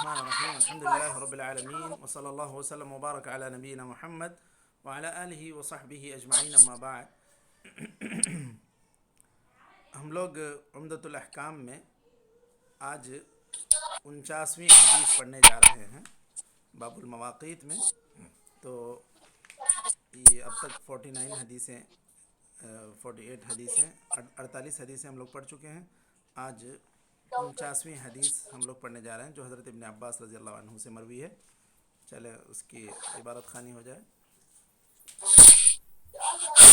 الرحمن الرحیم الحمد للہ رب العالمین وصلی اللہ وسلم وبارک علی نبینا محمد وعلی آلہ وصحبہ اجمعین اما بعد. ہم لوگ عمدۃ الاحکام میں آج 49ویں حدیث پڑھنے جا رہے ہیں باب المواقیت میں. تو یہ اب تک 49 حدیثیں 48 حدیثیں 48 حدیثیں ہم لوگ پڑھ چکے ہیں. آج 49ویں حدیث ہم لوگ پڑھنے جا رہے ہیں جو حضرت ابن عباس رضی اللہ عنہ سے مروی ہے. چلے اس کی عبارت خوانی ہو جائے.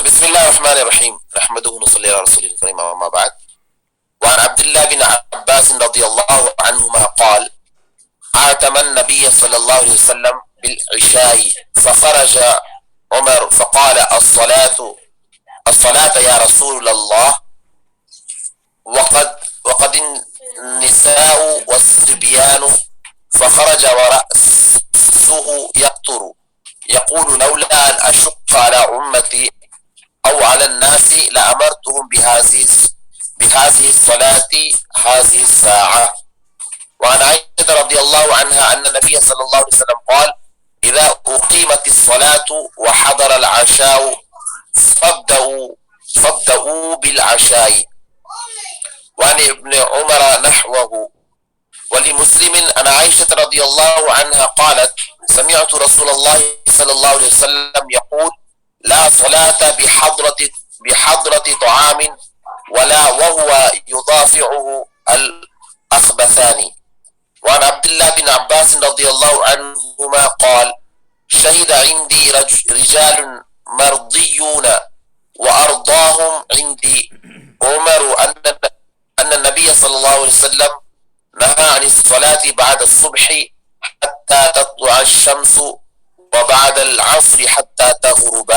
بسم الله الرحمن الرحيم نحمده ونصلي على رسوله الكريم أما بعد. وعن عبد الله بن عباس رضي الله عنهما قال أعتم النبي صلى الله عليه وسلم بالعشاء فخرج عمر فقال الصلاة يا رسول الله وقد النساء والصبيان فخرج ورأسه يقطر يقول لولا أن أشق على أمتي أو على الناس لأمرتهم بهذه الصلاة هذه الساعة. وعن عائشة رضي الله عنها أن النبي صلى الله عليه وسلم قال إذا أقيمت الصلاة وحضر العشاء فابدأوا بالعشاء. وعن ابن عمر نحوه. ولمسلم أن عائشة رضي الله عنها قالت سمعت رسول الله صلى الله عليه وسلم يقول لا صلاة بحضرة طعام ولا وهو يضافعه الأخبثان. وعن عبد الله بن عباس رضي الله عنهما قال شهد عندي رجال مرضيون وأرضاهم عندي عمر أن النبي صلى الله عليه وسلم نهى عن الصلاة بعد الصبح حتى تطلع الشمس وبعد العصر حتى تغرب.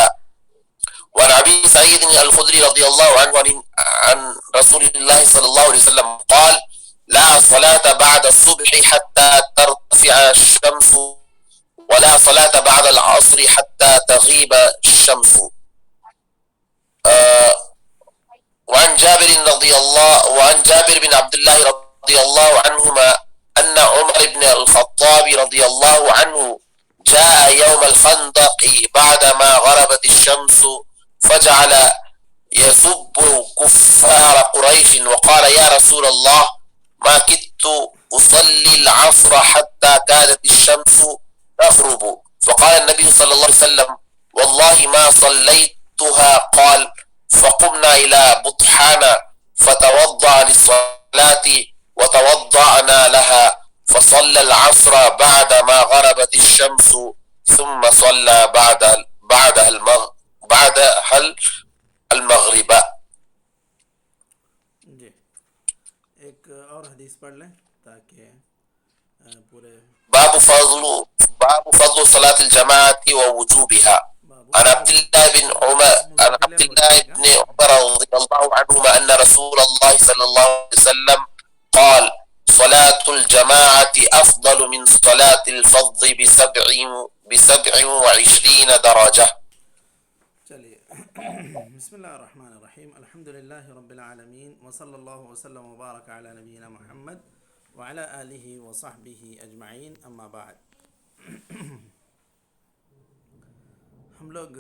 وعن أبي سعيد الخدري رضي الله عنه عن رسول الله صلى الله عليه وسلم قال لا صلاة بعد الصبح حتى ترتفع الشمس ولا صلاة بعد العصر حتى تغيب الشمس. وعن جابر بن عبد الله رضي الله عنهما أن عمر بن الخطاب رضي الله عنه جاء يوم الخندق بعدما غربت الشمس فجعل يسب كفار قريش وقال يا رسول الله ما كدت أصلي العصر حتى كادت الشمس تغرب. فقال النبي صلى الله عليه وسلم والله ما صليتها. قال فقمنا إلى بطحان فتوضأ للصلاة وتوضأنا لها فصلى العصر بعدما غربت الشمس ثم صلى بعدها المغرب. جی ایک اور حدیث پڑھ لیں تاکہ پورے باب فضل صلاة الجماعة ووجوبها. عن عبد الله بن عمر رضي الله عنهما أن رسول الله صلى الله عليه وسلم قال صلاة الجماعة أفضل من صلاة الفضل ب27 درجة. چلیے. بسم اللہ الرحمن الرحیم الحمد للہ رب العالمین وصلی اللہ وسلم وبارک علی نبینا محمد وعلی آلہ وصحبہ اجمعین اما بعد. ہم لوگ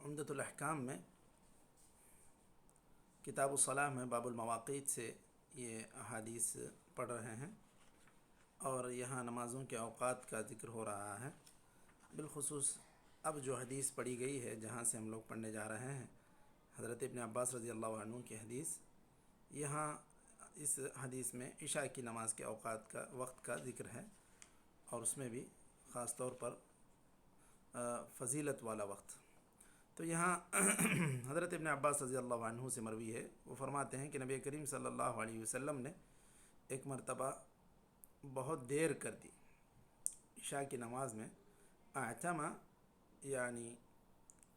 عمدۃ الاحکام میں کتاب الصلاۃ میں باب المواقیت سے یہ احادیث پڑھ رہے ہیں اور یہاں نمازوں کے اوقات کا ذکر ہو رہا ہے. بالخصوص اب جو حدیث پڑھی گئی ہے جہاں سے ہم لوگ پڑھنے جا رہے ہیں حضرت ابن عباس رضی اللہ عنہ کی حدیث، یہاں اس حدیث میں عشاء کی نماز کے اوقات کا وقت کا ذکر ہے اور اس میں بھی خاص طور پر فضیلت والا وقت. تو یہاں حضرت ابن عباس رضی اللہ عنہ سے مروی ہے، وہ فرماتے ہیں کہ نبی کریم صلی اللہ علیہ وسلم نے ایک مرتبہ بہت دیر کر دی عشاء کی نماز میں. اعتم یعنی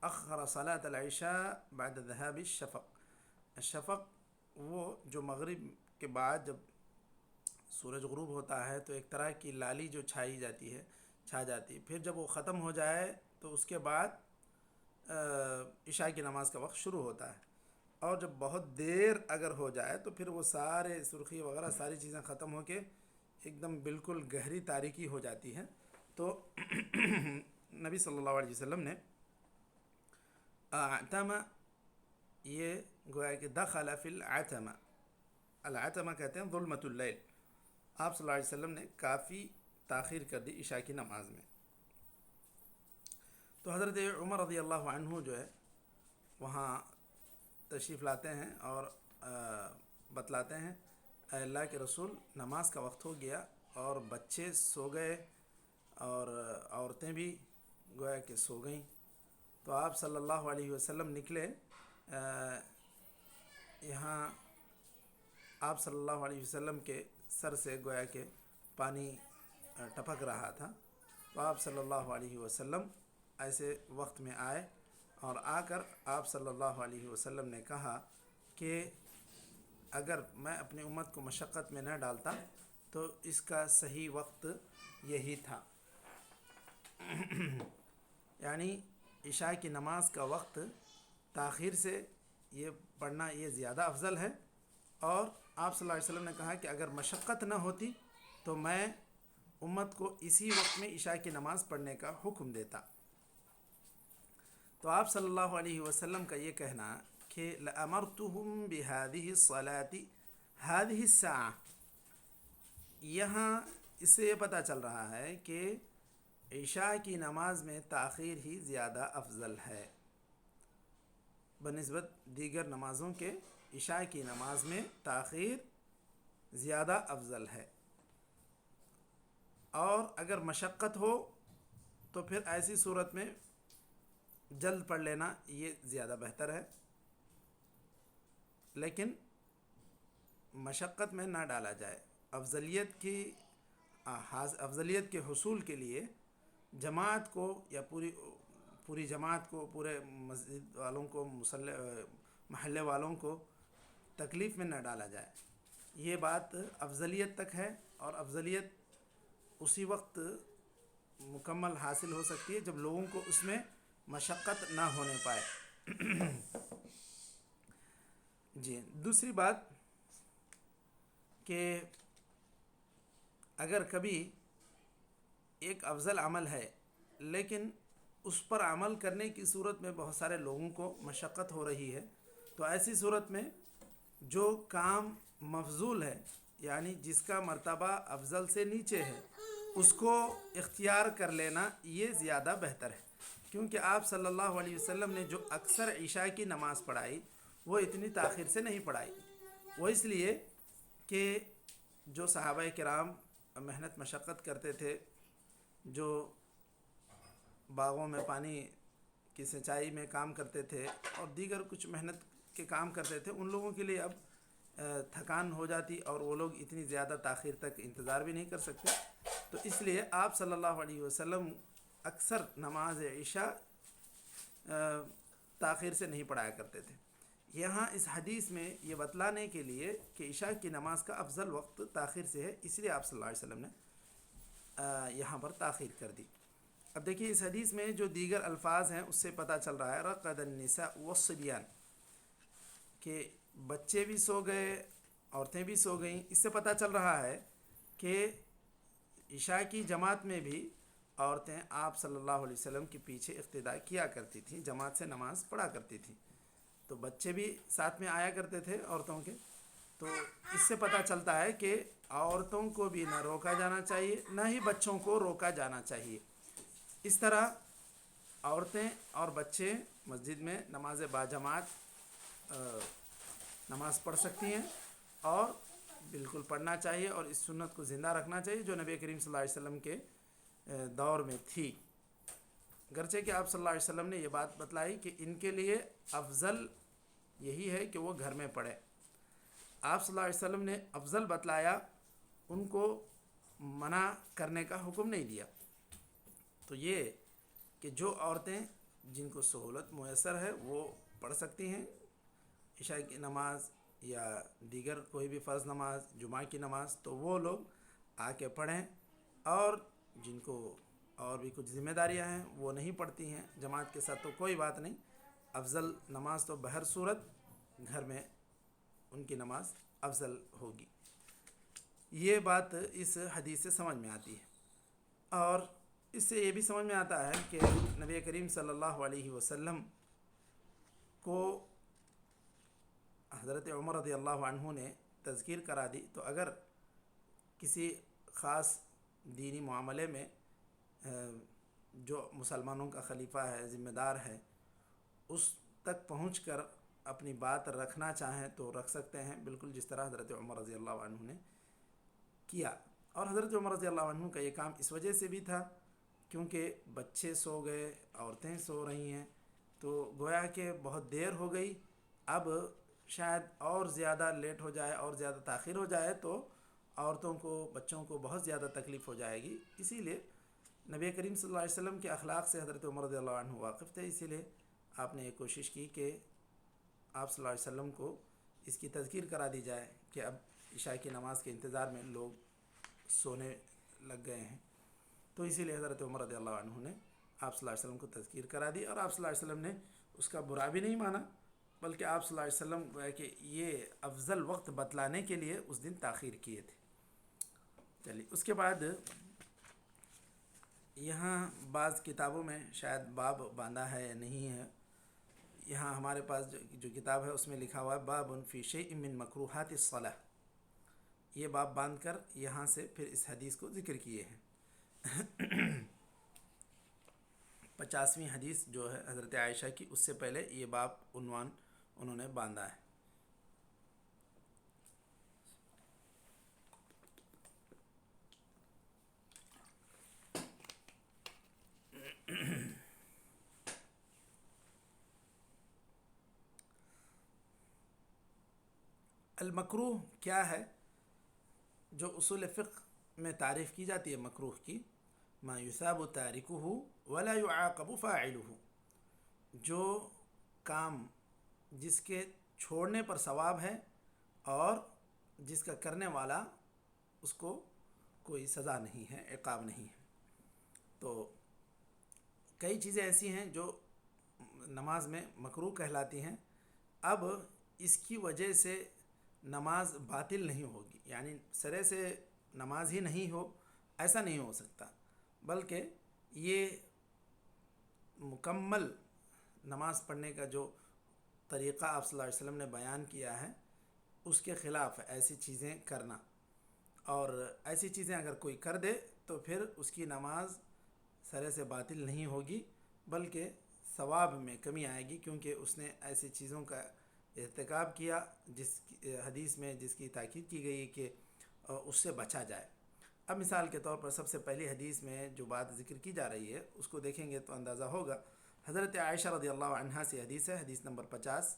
اخر صلاة العشاء بعد ذهاب الشفق. الشفق وہ جو مغرب کے بعد جب سورج غروب ہوتا ہے تو ایک طرح کی لالی جو چھا جاتی ہے، پھر جب وہ ختم ہو جائے تو اس کے بعد عشاء کی نماز کا وقت شروع ہوتا ہے. اور جب بہت دیر اگر ہو جائے تو پھر وہ سارے سرخی وغیرہ ساری چیزیں ختم ہو کے ایک دم بالکل گہری تاریکی ہو جاتی ہے، تو نبی صلی اللہ علیہ وسلم نے اعتمہ، یہ گویا کہ دخل فی العتمہ، العتمہ کہتے ہیں ظلمۃ اللیل، آپ صلی اللہ علیہ وسلم نے کافی تاخیر کر دی عشاء کی نماز میں۔ تو حضرت عمر رضی اللہ عنہ جو ہے وہاں تشریف لاتے ہیں اور بتلاتے ہیں، اے اللہ کے رسول، نماز کا وقت ہو گیا اور بچے سو گئے اور عورتیں بھی گویا کہ سو گئیں۔ تو آپ صلی اللہ علیہ وسلم نکلے، یہاں آپ صلی اللہ علیہ وسلم کے سر سے گویا کہ پانی ٹپک رہا تھا، تو آپ صلی اللہ علیہ وسلم ایسے وقت میں آئے اور آ کر آپ صلی اللہ علیہ وسلم نے کہا کہ اگر میں اپنی امت کو مشقت میں نہ ڈالتا تو اس کا صحیح وقت یہی تھا، یعنی عشاء کی نماز کا وقت تاخیر سے یہ پڑھنا یہ زیادہ افضل ہے، اور آپ صلی اللہ علیہ وسلم نے کہا کہ اگر مشقت نہ ہوتی تو میں امت کو اسی وقت میں عشاء کی نماز پڑھنے کا حکم دیتا۔ تو آپ صلی اللہ علیہ وسلم کا یہ کہنا کہ لَأَمَرْتُهُمْ بِهَذِهِ الصَّلَاةِ هَذِهِ السَّاعَةِ، یہاں اس سے یہ پتہ چل رہا ہے کہ عشاء کی نماز میں تاخیر ہی زیادہ افضل ہے بنسبت دیگر نمازوں کے، عشاء کی نماز میں تاخیر زیادہ افضل ہے، اور اگر مشقت ہو تو پھر ایسی صورت میں جلد پڑھ لینا یہ زیادہ بہتر ہے، لیکن مشقت میں نہ ڈالا جائے۔ افضلیت کے حصول کے لیے جماعت کو یا پوری جماعت کو، پورے مسجد والوں کو، محلے والوں کو تکلیف میں نہ ڈالا جائے، یہ بات افضلیت تک ہے، اور افضلیت اسی وقت مکمل حاصل ہو سکتی ہے جب لوگوں کو اس میں مشقت نہ ہونے پائے۔ جی، دوسری بات کہ اگر کبھی ایک افضل عمل ہے لیکن اس پر عمل کرنے کی صورت میں بہت سارے لوگوں کو مشقت ہو رہی ہے، تو ایسی صورت میں جو کام مفضول ہے، یعنی جس کا مرتبہ افضل سے نیچے ہے، اس کو اختیار کر لینا یہ زیادہ بہتر ہے، کیونکہ آپ صلی اللہ علیہ وسلم نے جو اکثر عشاء کی نماز پڑھائی وہ اتنی تاخیر سے نہیں پڑھائی، وہ اس لیے کہ جو صحابہ کرام محنت مشقت کرتے تھے، جو باغوں میں پانی کی سینچائی میں کام کرتے تھے اور دیگر کچھ محنت کے کام کرتے تھے، ان لوگوں کے لیے اب تھکان ہو جاتی اور وہ لوگ اتنی زیادہ تاخیر تک انتظار بھی نہیں کر سکتے، تو اس لیے آپ صلی اللہ علیہ وسلم اکثر نماز عشاء تاخیر سے نہیں پڑھایا کرتے تھے۔ یہاں اس حدیث میں یہ بتلانے کے لیے کہ عشاء کی نماز کا افضل وقت تاخیر سے ہے، اس لیے آپ صلی اللہ علیہ وسلم نے یہاں پر تاخیر کر دی۔ اب دیکھیے اس حدیث میں جو دیگر الفاظ ہیں اس سے پتہ چل رہا ہے رقد النساء والصبیان، کہ بچے بھی سو گئے، عورتیں بھی سو گئیں، اس سے پتہ چل رہا ہے کہ عشاء کی جماعت میں بھی عورتیں آپ صلی اللہ علیہ وسلم کے پیچھے اقتداء کیا کرتی تھیں، جماعت سے نماز پڑھا کرتی تھیں، تو بچے بھی ساتھ میں آیا کرتے تھے عورتوں کے، تو اس سے پتہ چلتا ہے کہ عورتوں کو بھی نہ روکا جانا چاہیے نہ ہی بچوں کو روکا جانا چاہیے۔ اس طرح عورتیں اور بچے مسجد میں نماز باجماعت نماز پڑھ سکتی ہیں، اور بالکل پڑھنا چاہیے، اور اس سنت کو زندہ رکھنا چاہیے جو نبی کریم صلی اللہ علیہ وسلم کے دور میں تھی، گرچہ کہ آپ صلی اللہ علیہ وسلم نے یہ بات بتلائی کہ ان کے لیے افضل یہی ہے کہ وہ گھر میں پڑھیں۔ آپ صلی اللہ علیہ وسلم نے افضل بتلایا، ان کو منع کرنے کا حکم نہیں دیا۔ تو یہ کہ جو عورتیں جن کو سہولت میسر ہے وہ پڑھ سکتی ہیں عشاء کی نماز یا دیگر کوئی بھی فرض نماز، جمعہ کی نماز، تو وہ لوگ آ کے پڑھیں، اور جن کو اور بھی کچھ ذمہ داریاں ہیں وہ نہیں پڑھتی ہیں جماعت کے ساتھ تو کوئی بات نہیں، افضل نماز تو بہر صورت گھر میں ان کی نماز افضل ہوگی۔ یہ بات اس حدیث سے سمجھ میں آتی ہے، اور اس سے یہ بھی سمجھ میں آتا ہے کہ نبی کریم صلی اللہ علیہ وسلم کو حضرت عمر رضی اللہ عنہ نے تذکیر کرا دی، تو اگر کسی خاص دینی معاملے میں جو مسلمانوں کا خلیفہ ہے، ذمہ دار ہے، اس تک پہنچ کر اپنی بات رکھنا چاہیں تو رکھ سکتے ہیں، بالکل جس طرح حضرت عمر رضی اللہ عنہ نے کیا۔ اور حضرت عمر رضی اللہ عنہ کا یہ کام اس وجہ سے بھی تھا کیونکہ بچے سو گئے، عورتیں سو رہی ہیں، تو گویا کہ بہت دیر ہو گئی، اب شاید اور زیادہ لیٹ ہو جائے اور زیادہ تاخیر ہو جائے تو عورتوں کو، بچوں کو بہت زیادہ تکلیف ہو جائے گی۔ اسی لیے نبی کریم صلی اللہ علیہ وسلم کے اخلاق سے حضرت عمر رضی اللہ عنہ واقف تھے، اسی لیے آپ نے یہ کوشش کی کہ آپ صلی اللہ علیہ وسلم کو اس کی تذکیر کرا دی جائے کہ اب عشاء کی نماز کے انتظار میں لوگ سونے لگ گئے ہیں، تو اسی لیے حضرت عمر رضی اللہ عنہ نے آپ صلی اللہ علیہ وسلم کو تذکیر کرا دی، اور آپ صلی اللہ علیہ وسلم نے اس کا برا بھی نہیں مانا، بلکہ آپ صلی اللہ علیہ وسلم گویا کہ یہ افضل وقت بتلانے کے لیے اس دن تاخیر کیے تھے۔ چلیے، اس کے بعد یہاں بعض کتابوں میں شاید باب باندھا ہے یا نہیں ہے، یہاں ہمارے پاس جو کتاب ہے اس میں لکھا ہوا ہے باب فی شیء من مکروہات الصلاۃ، یہ باب باندھ کر یہاں سے پھر اس حدیث کو ذکر کیے ہیں۔ 50ویں حدیث جو ہے حضرت عائشہ کی، اس سے پہلے یہ باب عنوان انہوں نے باندھا ہے۔ المکروہ کیا ہے؟ جو اصول فقہ میں تعریف کی جاتی ہے مکروہ کی، ما یثاب تارکہ ولا یعاقب فاعلہ، جو کام جس کے چھوڑنے پر ثواب ہے اور جس کا کرنے والا اس کو کوئی سزا نہیں ہے، عقاب نہیں ہے۔ تو کئی چیزیں ایسی ہیں جو نماز میں مکروہ کہلاتی ہیں، اب اس کی وجہ سے نماز باطل نہیں ہوگی، یعنی سرے سے نماز ہی نہیں ہو، ایسا نہیں ہو سکتا، بلکہ یہ مکمل نماز پڑھنے کا جو طریقہ آپ صلی اللہ علیہ وسلم نے بیان کیا ہے اس کے خلاف ایسی چیزیں کرنا، اور ایسی چیزیں اگر کوئی کر دے تو پھر اس کی نماز سرے سے باطل نہیں ہوگی، بلکہ ثواب میں کمی آئے گی، کیونکہ اس نے ایسی چیزوں کا ارتکاب کیا جس حدیث میں جس کی تاکید کی گئی کہ اس سے بچا جائے۔ اب مثال کے طور پر سب سے پہلی حدیث میں جو بات ذکر کی جا رہی ہے اس کو دیکھیں گے تو اندازہ ہوگا۔ حضرت عائشہ رضی اللہ عنہا سے حدیث ہے، حدیث نمبر 50،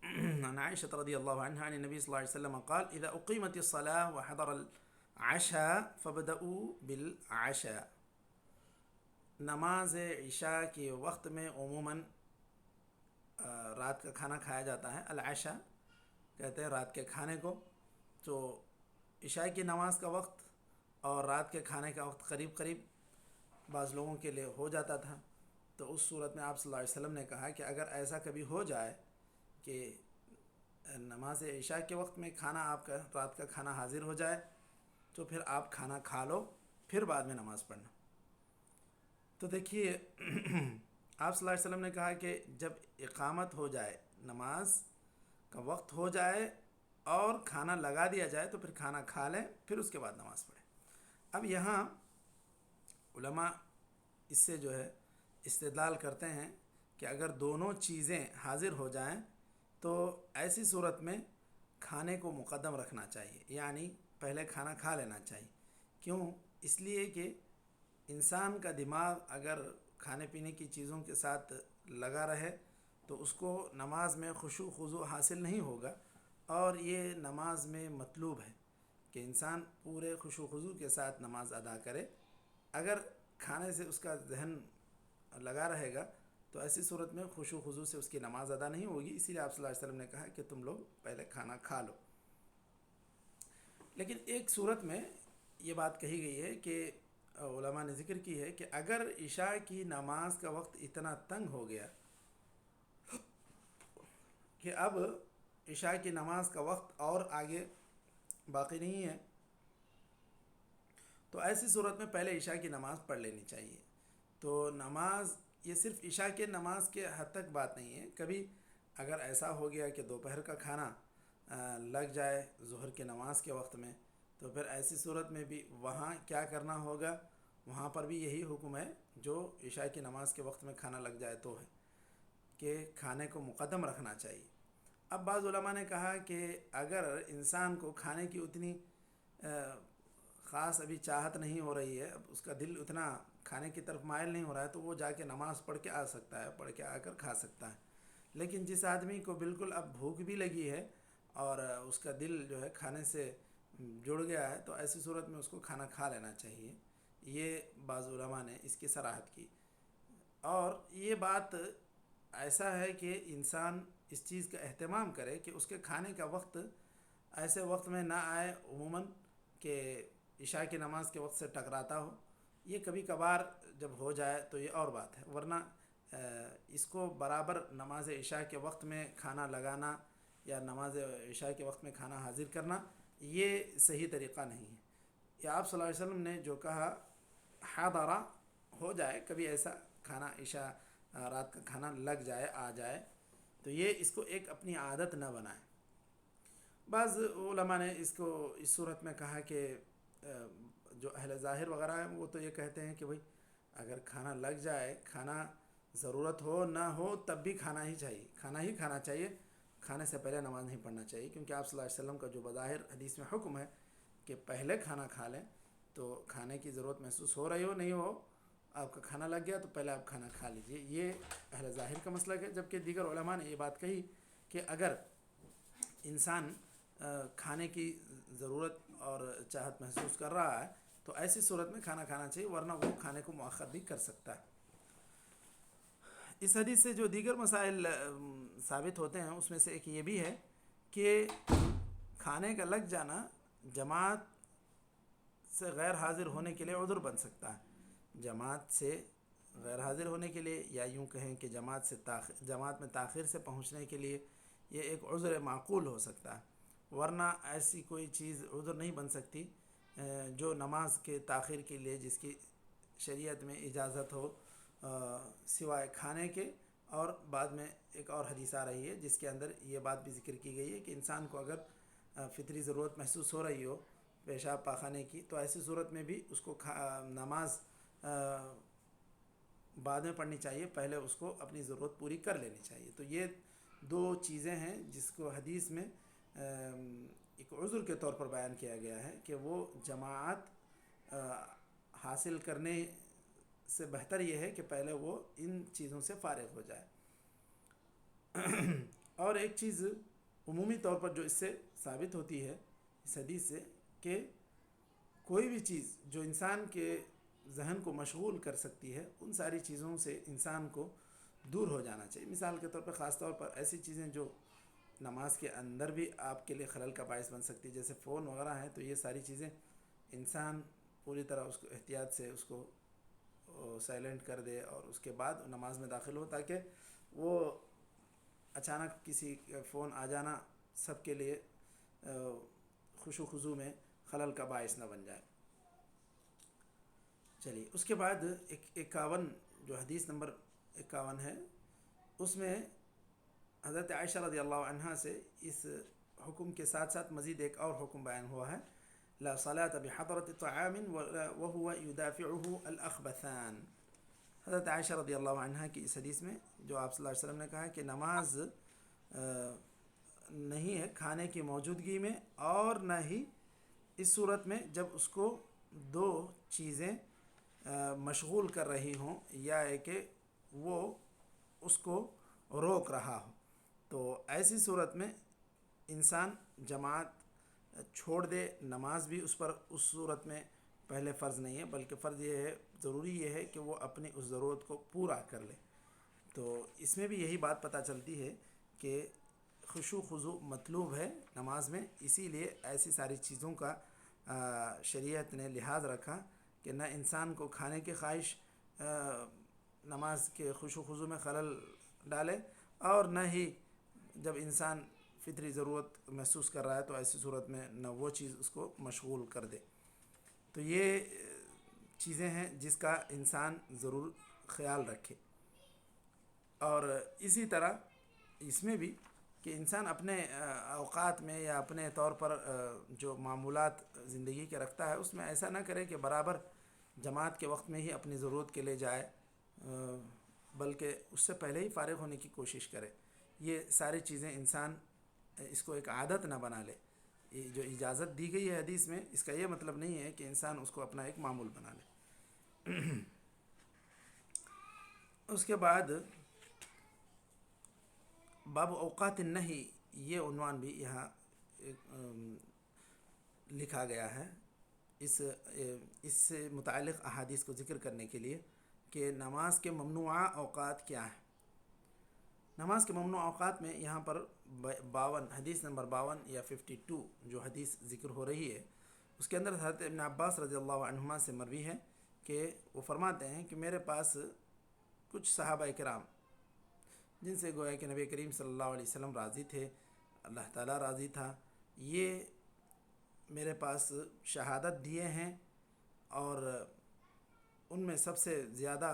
عن عائشة رضی اللہ عنہا عن النبی صلی اللہ علیہ وسلم قال اذا اقیمت الصلاة وحضر العشاء فابدؤوا بالعشاء، نماز عشاء کے وقت میں عموماً رات کا کھانا کھایا جاتا ہے، العشاء کہتے ہیں رات کے کھانے کو، تو عشاء کی نماز کا وقت اور رات کے کھانے کا وقت قریب قریب بعض لوگوں کے لیے ہو جاتا تھا، تو اس صورت میں آپ صلی اللہ علیہ وسلم نے کہا کہ اگر ایسا کبھی ہو جائے کہ نماز عشاء کے وقت میں کھانا آپ کا رات کا کھانا حاضر ہو جائے تو پھر آپ کھانا کھا لو، پھر بعد میں نماز پڑھنا۔ تو دیکھیے آپ صلی اللہ علیہ وسلم نے کہا کہ جب اقامت ہو جائے، نماز کا وقت ہو جائے اور کھانا لگا دیا جائے تو پھر کھانا کھا لیں، پھر اس کے بعد نماز پڑھیں۔ اب یہاں علماء اس سے جو ہے استدلال کرتے ہیں کہ اگر دونوں چیزیں حاضر ہو جائیں تو ایسی صورت میں کھانے کو مقدم رکھنا چاہیے، یعنی پہلے کھانا کھا لینا چاہیے۔ کیوں؟ اس لیے کہ انسان کا دماغ اگر کھانے پینے کی چیزوں کے ساتھ لگا رہے تو اس کو نماز میں خشوع خضوع حاصل نہیں ہوگا، اور یہ نماز میں مطلوب ہے کہ انسان پورے خشوع خضوع کے ساتھ نماز ادا کرے۔ اگر کھانے سے اس کا ذہن لگا رہے گا تو ایسی صورت میں خشوع خضوع سے اس کی نماز ادا نہیں ہوگی، اسی لیے آپ صلی اللہ علیہ وسلم نے کہا کہ تم لوگ پہلے کھانا کھا لو۔ لیکن ایک صورت میں یہ بات کہی گئی ہے کہ علماء نے ذکر کی ہے کہ اگر عشاء کی نماز کا وقت اتنا تنگ ہو گیا کہ اب عشاء کی نماز کا وقت اور آگے باقی نہیں ہے، تو ایسی صورت میں پہلے عشاء کی نماز پڑھ لینی چاہیے۔ تو نماز یہ صرف عشاء کے نماز کے حد تک بات نہیں ہے، کبھی اگر ایسا ہو گیا کہ دوپہر کا کھانا لگ جائے ظہر کے نماز کے وقت میں، تو پھر ایسی صورت میں بھی وہاں کیا کرنا ہوگا؟ وہاں پر بھی یہی حکم ہے جو عشاء کی نماز کے وقت میں کھانا لگ جائے تو ہے کہ کھانے کو مقدم رکھنا چاہیے۔ اب بعض علماء نے کہا کہ اگر انسان کو کھانے کی اتنی خاص ابھی چاہت نہیں ہو رہی ہے، اب اس کا دل اتنا کھانے کی طرف مائل نہیں ہو رہا ہے، تو وہ جا کے نماز پڑھ کے آ سکتا ہے، پڑھ کے آ کر کھا سکتا ہے۔ لیکن جس آدمی کو بالکل اب بھوک بھی لگی ہے اور اس کا دل جو ہے کھانے سے جڑ گیا ہے، تو ایسی صورت میں اس کو کھانا کھا لینا چاہیے۔ یہ بعض علماء نے اس کی صراحت کی، اور یہ بات ایسا ہے کہ انسان اس چیز کا اہتمام کرے کہ اس کے کھانے کا وقت ایسے وقت میں نہ آئے عموماً کہ عشاء کی نماز کے وقت سے ٹکراتا ہو۔ یہ کبھی کبھار جب ہو جائے تو یہ اور بات ہے، ورنہ اس کو برابر نماز عشاء کے وقت میں کھانا لگانا یا نماز عشاء کے وقت میں کھانا حاضر کرنا یہ صحیح طریقہ نہیں ہے۔ یہ آپ صلی اللہ علیہ وسلم نے جو کہا حاضرہ ہو جائے، کبھی ایسا کھانا عشاء رات کا کھانا لگ جائے، آ جائے، تو یہ اس کو ایک اپنی عادت نہ بنائے۔ بعض علماء نے اس کو اس صورت میں کہا کہ جو اہل ظاہر وغیرہ ہیں وہ تو یہ کہتے ہیں کہ بھئی اگر کھانا لگ جائے، کھانا ضرورت ہو نہ ہو تب بھی کھانا ہی چاہیے، کھانا ہی کھانا چاہیے، کھانے سے پہلے نماز نہیں پڑھنا چاہیے، کیونکہ آپ صلی اللہ علیہ وسلم کا جو بظاہر حدیث میں حکم ہے کہ پہلے کھانا کھا لیں، تو کھانے کی ضرورت محسوس ہو رہی ہو نہیں ہو، آپ کا کھانا لگ گیا تو پہلے آپ کھانا کھا لیجئے۔ یہ اہل ظاہر کا مسلک ہے، جبکہ دیگر علماء نے یہ بات کہی کہ اگر انسان کھانے کی ضرورت اور چاہت محسوس کر رہا ہے تو ایسی صورت میں کھانا کھانا چاہیے، ورنہ وہ کھانے کو مؤخر بھی کر سکتا ہے۔ اس حدیث سے جو دیگر مسائل ثابت ہوتے ہیں اس میں سے ایک یہ بھی ہے کہ کھانے کا لگ جانا جماعت سے غیر حاضر ہونے کے لیے عذر بن سکتا ہے۔ جماعت سے غیر حاضر ہونے کے لیے، یا یوں کہیں کہ جماعت میں تاخیر سے پہنچنے کے لیے یہ ایک عذر معقول ہو سکتا ہے، ورنہ ایسی کوئی چیز عذر نہیں بن سکتی جو نماز کے تاخیر کے لیے جس کی شریعت میں اجازت ہو سوائے کھانے کے۔ اور بعد میں ایک اور حدیث آ رہی ہے جس کے اندر یہ بات بھی ذکر کی گئی ہے کہ انسان کو اگر فطری ضرورت محسوس ہو رہی ہو پیشاب پاخانے کی، تو ایسی صورت میں بھی اس کو نماز بعد میں پڑھنی چاہیے، پہلے اس کو اپنی ضرورت پوری کر لینی چاہیے۔ تو یہ دو چیزیں ہیں جس کو حدیث میں ایک عذر کے طور پر بیان کیا گیا ہے کہ وہ جماعت حاصل کرنے سے بہتر یہ ہے کہ پہلے وہ ان چیزوں سے فارغ ہو جائے۔ اور ایک چیز عمومی طور پر جو اس سے ثابت ہوتی ہے اس حدیث سے، کہ کوئی بھی چیز جو انسان کے ذہن کو مشغول کر سکتی ہے ان ساری چیزوں سے انسان کو دور ہو جانا چاہیے۔ مثال کے طور پر خاص طور پر ایسی چیزیں جو نماز کے اندر بھی آپ کے لیے خلل کا باعث بن سکتی ہے، جیسے فون وغیرہ ہیں، تو یہ ساری چیزیں انسان پوری طرح اس کو احتیاط سے اس کو سائلنٹ کر دے اور اس کے بعد نماز میں داخل ہو، تاکہ وہ اچانک کسی فون آ جانا سب کے لیے خشوع و خضوع میں خلل کا باعث نہ بن جائے۔ چلیے، اس کے بعد 51 جو حدیث نمبر 51 ہے اس میں حضرت عائشہ رضی اللہ عنہا سے اس حکم کے ساتھ ساتھ مزید ایک اور حکم بیان ہوا ہے، لا صلاة بحضرة طعام وهو يدافعه الأخبثان۔ حضرت عائشہ رضی اللہ عنہا کی اس حدیث میں جو آپ صلی اللہ علیہ وسلم نے کہا کہ نماز نہیں ہے کھانے کی موجودگی میں، اور نہ ہی اس صورت میں جب اس کو دو چیزیں مشغول کر رہی ہوں، یا کہ وہ اس کو روک رہا ہو، تو ایسی صورت میں انسان جماعت چھوڑ دے، نماز بھی اس پر اس صورت میں پہلے فرض نہیں ہے، بلکہ فرض یہ ہے، ضروری یہ ہے کہ وہ اپنی اس ضرورت کو پورا کر لے۔ تو اس میں بھی یہی بات پتہ چلتی ہے کہ خشوع و خضوع مطلوب ہے نماز میں، اسی لیے ایسی ساری چیزوں کا شریعت نے لحاظ رکھا کہ نہ انسان کو کھانے کی خواہش نماز کے خشوع و خضوع میں خلل ڈالے، اور نہ ہی جب انسان فطری ضرورت محسوس کر رہا ہے تو ایسی صورت میں نہ وہ چیز اس کو مشغول کر دے۔ تو یہ چیزیں ہیں جس کا انسان ضرور خیال رکھے۔ اور اسی طرح اس میں بھی کہ انسان اپنے اوقات میں یا اپنے طور پر جو معمولات زندگی کے رکھتا ہے اس میں ایسا نہ کرے کہ برابر جماعت کے وقت میں ہی اپنی ضرورت کے لیے جائے، بلکہ اس سے پہلے ہی فارغ ہونے کی کوشش کرے۔ یہ ساری چیزیں انسان اس کو ایک عادت نہ بنا لے۔ یہ جو اجازت دی گئی ہے حدیث میں، اس کا یہ مطلب نہیں ہے کہ انسان اس کو اپنا ایک معمول بنا لے۔ اس کے بعد باب اوقات النہی، یہ عنوان بھی یہاں لکھا گیا ہے اس سے متعلق احادیث کو ذکر کرنے کے لیے کہ نماز کے ممنوعہ اوقات کیا ہیں۔ نماز کے ممنوع اوقات میں یہاں پر 52 حدیث نمبر 52 یا 52 جو حدیث ذکر ہو رہی ہے اس کے اندر حضرت ابن عباس رضی اللہ عنہما سے مروی ہے کہ وہ فرماتے ہیں کہ میرے پاس کچھ صحابہ کرام جن سے گویا کہ نبی کریم صلی اللہ علیہ وسلم راضی تھے، اللہ تعالیٰ راضی تھا، یہ میرے پاس شہادت دیے ہیں، اور ان میں سب سے زیادہ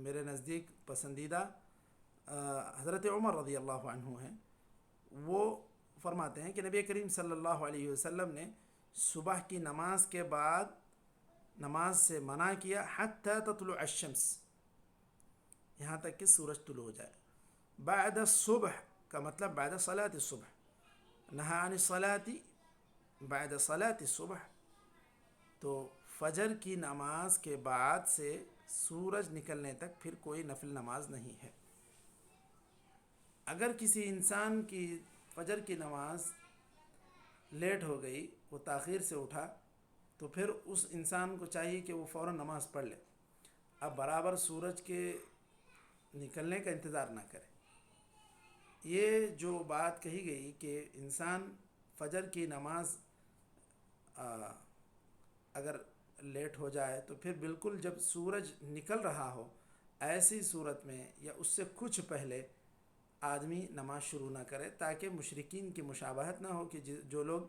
میرے نزدیک پسندیدہ حضرت عمر رضی اللہ عنہ ہیں۔ وہ فرماتے ہیں کہ نبی کریم صلی اللہ علیہ وسلم نے صبح کی نماز کے بعد نماز سے منع کیا حتی تطلع الشمس، یہاں تک کہ سورج طلوع ہو جائے۔ بعد الصبح کا مطلب بعد صلاة الصبح، نہا عن الصلاة بعد صلاة الصبح، تو فجر کی نماز کے بعد سے سورج نکلنے تک پھر کوئی نفل نماز نہیں ہے۔ اگر کسی انسان کی فجر کی نماز لیٹ ہو گئی، وہ تاخیر سے اٹھا، تو پھر اس انسان کو چاہیے کہ وہ فوراً نماز پڑھ لے، اب برابر سورج کے نکلنے کا انتظار نہ کرے۔ یہ جو بات کہی گئی کہ انسان فجر کی نماز اگر لیٹ ہو جائے تو پھر بالکل جب سورج نکل رہا ہو ایسی صورت میں یا اس سے کچھ پہلے آدمی نماز شروع نہ کرے، تاکہ مشرکین کی مشابہت نہ ہو کہ جو لوگ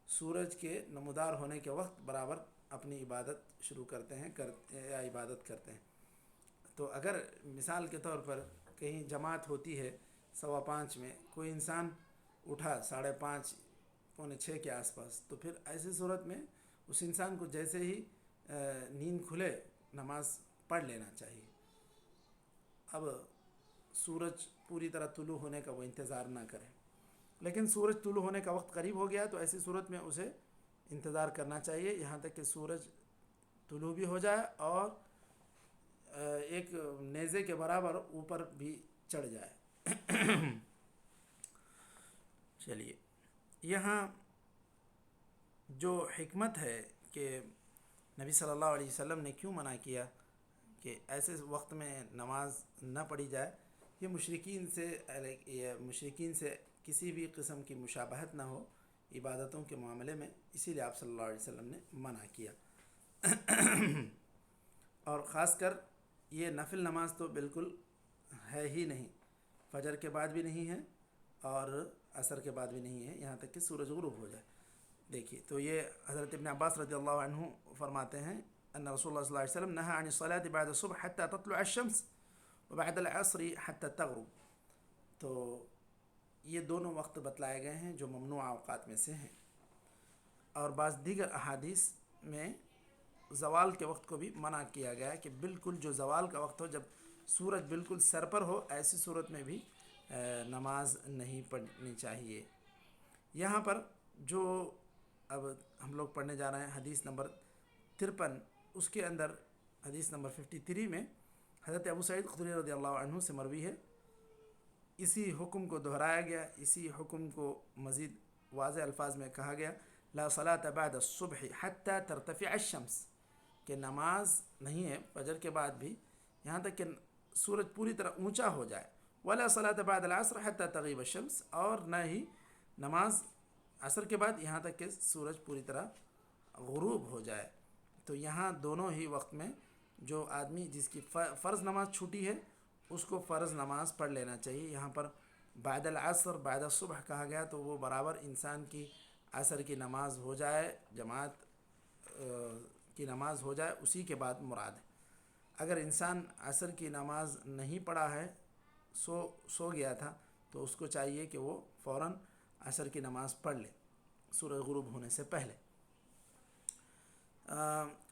سورج کے نمودار ہونے کے وقت برابر اپنی عبادت شروع کرتے ہیں یا عبادت کرتے ہیں۔ تو اگر مثال کے طور پر کہیں جماعت ہوتی ہے 5:15 میں، کوئی انسان اٹھا 5:30 پونے 6 کے آس پاس، تو پھر ایسی صورت میں اس انسان کو جیسے ہی نیند کھلے نماز پڑھ لینا چاہیے۔ اب سورج پوری طرح طلوع ہونے کا وہ انتظار نہ کرے، لیکن سورج طلوع ہونے کا وقت قریب ہو گیا تو ایسی صورت میں اسے انتظار کرنا چاہیے یہاں تک کہ سورج طلوع بھی ہو جائے اور ایک نیزے کے برابر اوپر بھی چڑھ جائے۔ چلیے، یہاں جو حکمت ہے کہ نبی صلی اللہ علیہ وسلم نے کیوں منع کیا کہ ایسے وقت میں نماز نہ پڑھی جائے، یہ مشرکین سے کسی بھی قسم کی مشابہت نہ ہو عبادتوں کے معاملے میں، اسی لیے آپ صلی اللہ علیہ وسلم نے منع کیا۔ اور خاص کر یہ نفل نماز تو بالکل ہے ہی نہیں، فجر کے بعد بھی نہیں ہے اور عصر کے بعد بھی نہیں ہے، یہاں تک کہ سورج غروب ہو جائے۔ دیکھیے، تو یہ حضرت ابن عباس رضی اللہ عنہ فرماتے ہیں ان رسول اللہ صلی اللہ علیہ وسلم نہى عن الصلاة بعد الصبح حتى تطلع الشمس وبعد العصر حتى تغرب، تو یہ دونوں وقت بتلائے گئے ہیں جو ممنوع اوقات میں سے ہیں۔ اور بعض دیگر احادیث میں زوال کے وقت کو بھی منع کیا گیا ہے کہ بالکل جو زوال کا وقت ہو، جب سورج بالکل سر پر ہو، ایسی صورت میں بھی نماز نہیں پڑھنی چاہیے۔ یہاں پر جو اب ہم لوگ پڑھنے جا رہے ہیں حدیث نمبر 53، اس کے اندر حدیث نمبر 53 میں حضرت ابو سعید خدری رضی اللہ عنہ سے مروی ہے، اسی حکم کو دہرایا گیا، اسی حکم کو مزید واضح الفاظ میں کہا گیا، لا صلاة بعد الصبح حتى ترتفع الشمس، کہ نماز نہیں ہے فجر کے بعد بھی یہاں تک کہ سورج پوری طرح اونچا ہو جائے، ولا صلاة بعد العصر حتى تغیب الشمس، اور نہ ہی نماز عصر کے بعد یہاں تک کہ سورج پوری طرح غروب ہو جائے۔ تو یہاں دونوں ہی وقت میں جو آدمی جس کی فرض نماز چھوٹی ہے اس کو فرض نماز پڑھ لینا چاہیے، یہاں پر بعد العصر بعد الصبح کہا گیا تو وہ برابر انسان کی عصر کی نماز ہو جائے، جماعت کی نماز ہو جائے، اسی کے بعد مراد ہے۔ اگر انسان عصر کی نماز نہیں پڑھا ہے، سو گیا تھا، تو اس کو چاہیے کہ وہ فوراً عصر کی نماز پڑھ لے سورج غروب ہونے سے پہلے۔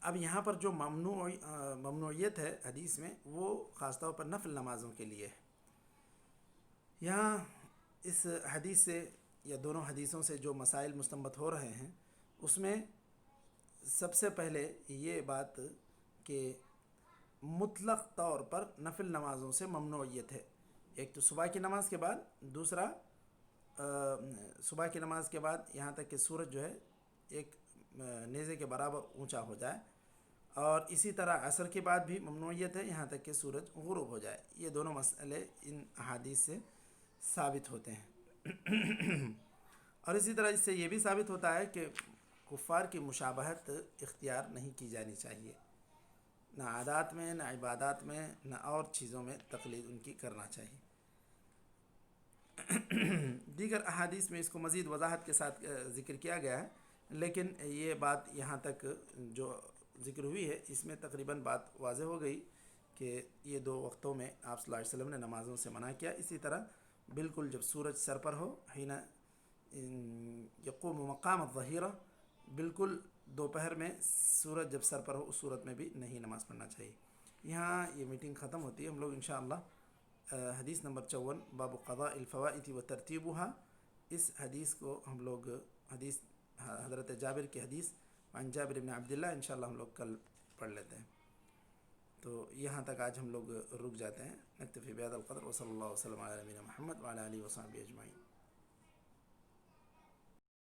اب یہاں پر جو ممنوعیت ہے حدیث میں، وہ خاص طور پر نفل نمازوں کے لیے ہے۔ یہاں اس حدیث سے یا دونوں حدیثوں سے جو مسائل مستنبط ہو رہے ہیں، اس میں سب سے پہلے یہ بات کہ مطلق طور پر نفل نمازوں سے ممنوعیت ہے۔ ایک تو صبح کی نماز کے بعد، دوسرا صبح کی نماز کے بعد یہاں تک کہ سورج جو ہے ایک نیزے کے برابر اونچا ہو جائے، اور اسی طرح عصر کے بعد بھی ممنوعیت ہے یہاں تک کہ سورج غروب ہو جائے۔ یہ دونوں مسئلے ان احادیث سے ثابت ہوتے ہیں۔ اور اسی طرح اس سے یہ بھی ثابت ہوتا ہے کہ کفار کی مشابہت اختیار نہیں کی جانی چاہیے، نہ عادات میں، نہ عبادات میں، نہ اور چیزوں میں تقلید ان کی کرنا چاہیے۔ دیگر احادیث میں اس کو مزید وضاحت کے ساتھ ذکر کیا گیا ہے، لیکن یہ بات یہاں تک جو ذکر ہوئی ہے، اس میں تقریباً بات واضح ہو گئی کہ یہ دو وقتوں میں آپ صلی اللہ علیہ وسلم نے نمازوں سے منع کیا۔ اسی طرح بالکل جب سورج سر پر ہو، حین یقوم مقام الظہیرہ، بالکل دوپہر میں سورج جب سر پر ہو، اس صورت میں بھی نہیں نماز پڑھنا چاہیے۔ یہاں یہ میٹنگ ختم ہوتی ہے۔ ہم لوگ انشاءاللہ حدیث نمبر 54 باب قضاء الفوائت و ترتیبها، اس حدیث کو ہم لوگ حدیث حضرت جابر کی حدیث عن جابر بن عبداللہ انشاءاللہ ہم لوگ کل پڑھ لیتے ہیں۔ تو یہاں تک آج ہم لوگ رک جاتے ہیں۔ نکتفی بہذا القدر، وصلی اللہ وسلم علی نبینا محمد وعلی آلہ وصحبہ اجمعین۔